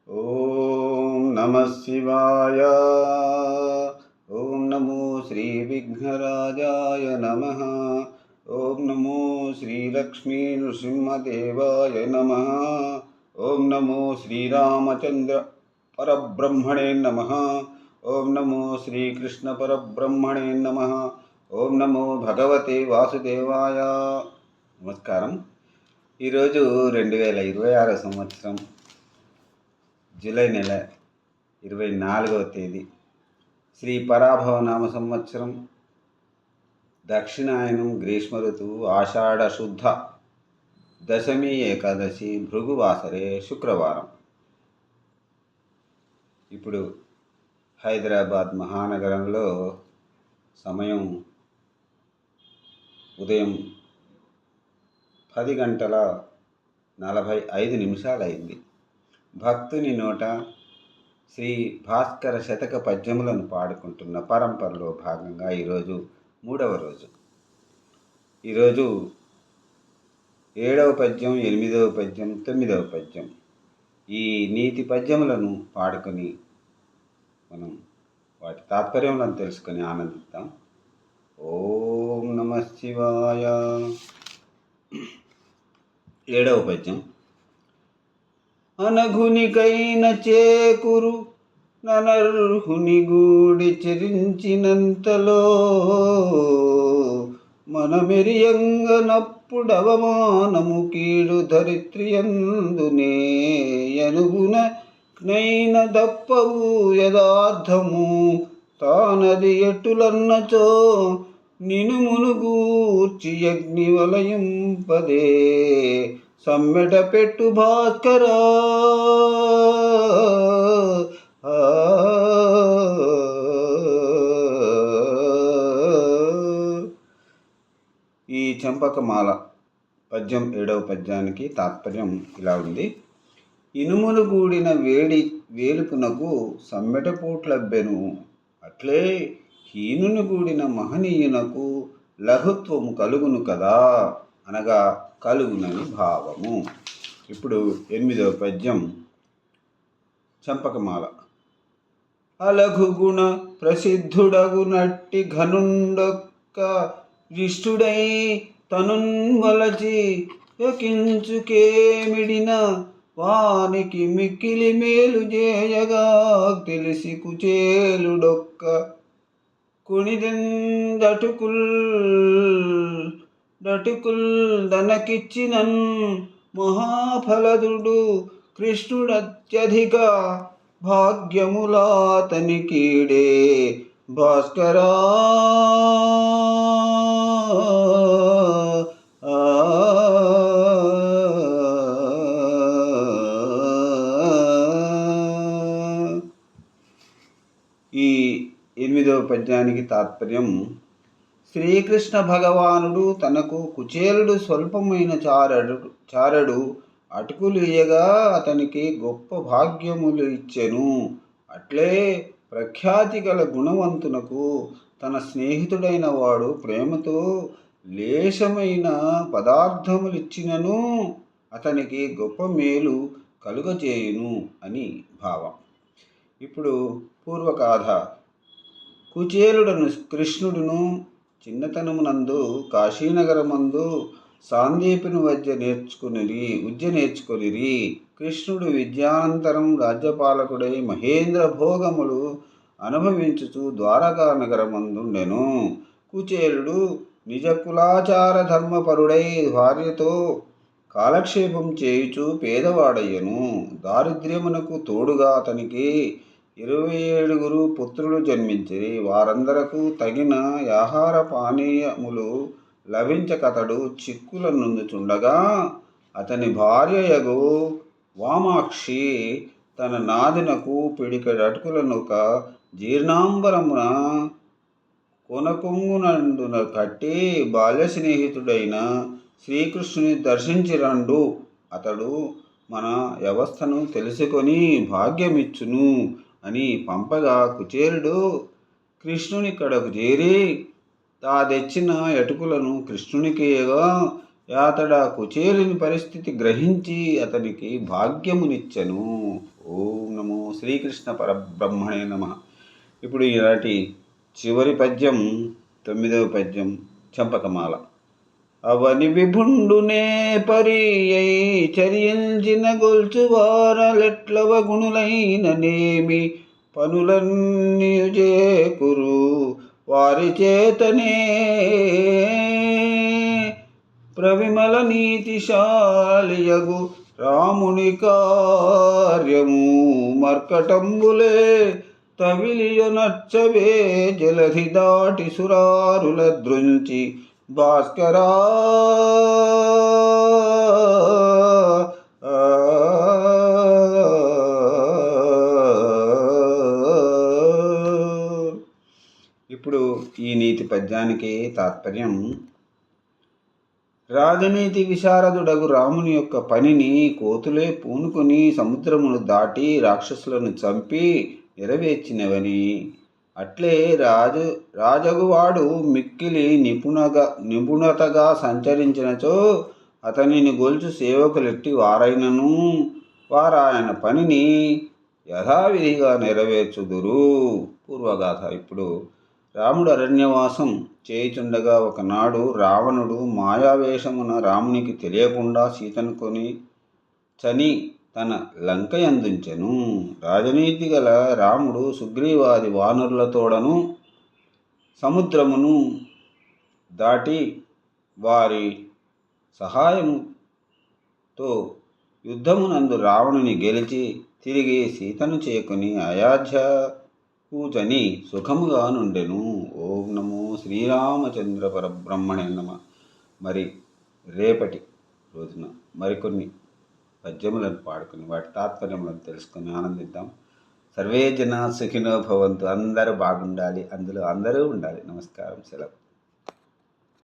ఓం నమః శివాయ. ఓం నమో శ్రీ విఘ్నరాజాయ నమః. ఓం నమో శ్రీ లక్ష్మీ నృసింహదేవాయ నమః. ఓం నమో శ్రీరామచంద్ర పరబ్రహ్మణే నమః. ఓం నమో శ్రీకృష్ణ పరబ్రహ్మణే నమః. ఓం నమో భగవతే వాసుదేవాయ. నమస్కారం. ఈరోజు 2026 సంవత్సరం జూలై నెల 24వ తేదీ, శ్రీ పరాభవనామ సంవత్సరం, దక్షిణాయనం, గ్రీష్మ ఋతువు, ఆషాఢ శుద్ధ దశమి ఏకాదశి, భృగువాసరే, శుక్రవారం. ఇప్పుడు హైదరాబాద్ మహానగరంలో సమయం ఉదయం 10:45 అయింది. భక్తుని నోట శ్రీ భాస్కర శతక పద్యములను పాడుకుంటున్న పరంపరలో భాగంగా ఈరోజు 3వ రోజు. ఈరోజు 7వ పద్యం, 8వ పద్యం, 9వ పద్యం, ఈ నీతి పద్యములను పాడుకొని మనం వాటి తాత్పర్యములను తెలుసుకొని ఆనందిద్దాం. ఓం నమః శివాయ. 7వ పద్యం. అనఘునికైన చేకురు ననర్హుని గూడి చెరించినంతలో మనమెరియంగనప్పుడవమానము కీడు ధరిత్రియందునే యనుగున నైన దప్పవు యదార్థము తానది ఎటులన్నచో నిను మునుగూర్చి అగ్నివలయంపదే సమ్మెట పెట్టు భాస్కరా. ఈ చంపకమాల పద్యం 7వ పద్యానికి తాత్పర్యం ఇలా ఉంది. ఇనుములు గూడిన వేడి వేలుపునకు సమ్మెట పోట్లబ్బెను, అట్లే హీనుని గూడిన మహనీయునకు లఘుత్వము కలుగును కదా, అనగా కలుగునని భావము. ఇప్పుడు 8వ పద్యం చంపకమాల. అలఘు గుణ ప్రసిద్ధుడగు నట్టి ఘనుండొక్క రిష్టుడై తనున్వలచి యకించుకేమిడిన వానికి మిక్కిలి మేలు చేయగా తెలిసి కుచేలుడొక్క కొనిదెందటుకుల్ దనకిచ్చినన్ మహాఫలదుడు కృష్ణుడత్యధిక భాగ్యములాతనికీడే భాస్కరా. ఈ 8వ పద్యానికి తాత్పర్యం. శ్రీకృష్ణ భగవానుడు తనకు కుచేలుడు స్వల్పమైన చారడు అటుకులు ఇయ్యగా అతనికి గొప్ప భాగ్యములు ఇచ్చెను. అట్లే ప్రఖ్యాతి గల గుణవంతునకు తన స్నేహితుడైన వాడు ప్రేమతో లేశమైన పదార్థములిచ్చినను అతనికి గొప్ప మేలు కలుగజేయును అని భావం. ఇప్పుడు పూర్వగాథ. కుచేలుడను కృష్ణుడును చిన్నతనమునందు కాశీనగరమందు సాందీపుని విద్య నేర్చుకొనిరి. కృష్ణుడు విద్యానంతరం రాజ్యపాలకుడై మహేంద్ర భోగములు అనుభవించుచు ద్వారకా నగరమందుండెను. కుచేలుడు నిజ కులాచార ధర్మపరుడై భార్యతో కాలక్షేపం చేయుచు పేదవాడయ్యను. దారిద్ర్యమునకు తోడుగా అతనికి 27 పుత్రులు జన్మించిరి. వారందరకు తగిన ఆహార పానీయములు లభించకతడు చిక్కుల నుంచుండగా అతని భార్యయగు వామాక్షి తన నాదినకు పిడికెడు అటుకులనొక జీర్ణాంబరమున కొనకొంగునందున కట్టి బాల్య స్నేహితుడైన శ్రీకృష్ణుని దర్శించిరండు, అతడు మన వ్యవస్థను తెలుసుకొని భాగ్యమిచ్చును అని పంపగా కుచేలుడు కృష్ణునిక్కడకు చేరి తా తెచ్చిన ఎటుకులను కృష్ణునికియగా అతడు కుచేలుని పరిస్థితి గ్రహించి అతనికి భాగ్యమునిచ్చెను. ఓం నమో శ్రీకృష్ణ పరబ్రహ్మణే నమః. ఇప్పుడు ఈనాటి చివరి పద్యం 9వ పద్యం చంపకమాల. అవని విభుండునే పరియై చర్యించిన గొల్చువారలెట్లవ గుణులైన నేమి పనులన్నీ చేకురు వారి చేతనే ప్రవిమల నీతిశాలియగు రాముని కార్యము మర్కటంబులే తవిలియ నచ్చవే జలధి దాటి సురారుల దృంచి భాస్కరా. ఇప్పుడు ఈ నీతి పద్యానికి తాత్పర్యం, రాజనీతి విశారదుడగు రాముని యొక్క పనిని కోతులే పూనుకొని సముద్రమును దాటి రాక్షసులను చంపి నెరవేర్చినవని, అట్లే రాజగువాడు మిక్కిలి నిపుణతగా సంచరించినచో అతనిని గొల్చు సేవకులెట్టి వారైనను వారాయన పనిని యథావిధిగా నెరవేర్చుదురు. పూర్వగాథ. ఇప్పుడు రాముడు అరణ్యవాసం చేయుచుండగా ఒకనాడు రావణుడు మాయావేషమున రామునికి తెలియకుండా సీతను కొని చని తన లంకయందుంచెను. రాజనీతి గల రాముడు సుగ్రీవాది వానరులతోడను సముద్రమును దాటి వారి సహాయముతో యుద్ధమునందు రావణుని గెలిచి తిరిగి సీతను చేకొని అయోధ్య కూచని సుఖముగా నుండెను. ఓం నమో శ్రీరామచంద్ర పరబ్రహ్మణే నమః. మరి రేపటి రోజున మరికొన్ని పద్యములను పాడుకొని వాటి తాత్పర్యములను తెలుసుకొని ఆనందిద్దాం. సర్వే జనా సుఖినో భవంతు. అందరూ బాగుండాలి, అందులో అందరూ ఉండాలి. నమస్కారం, సెలవు.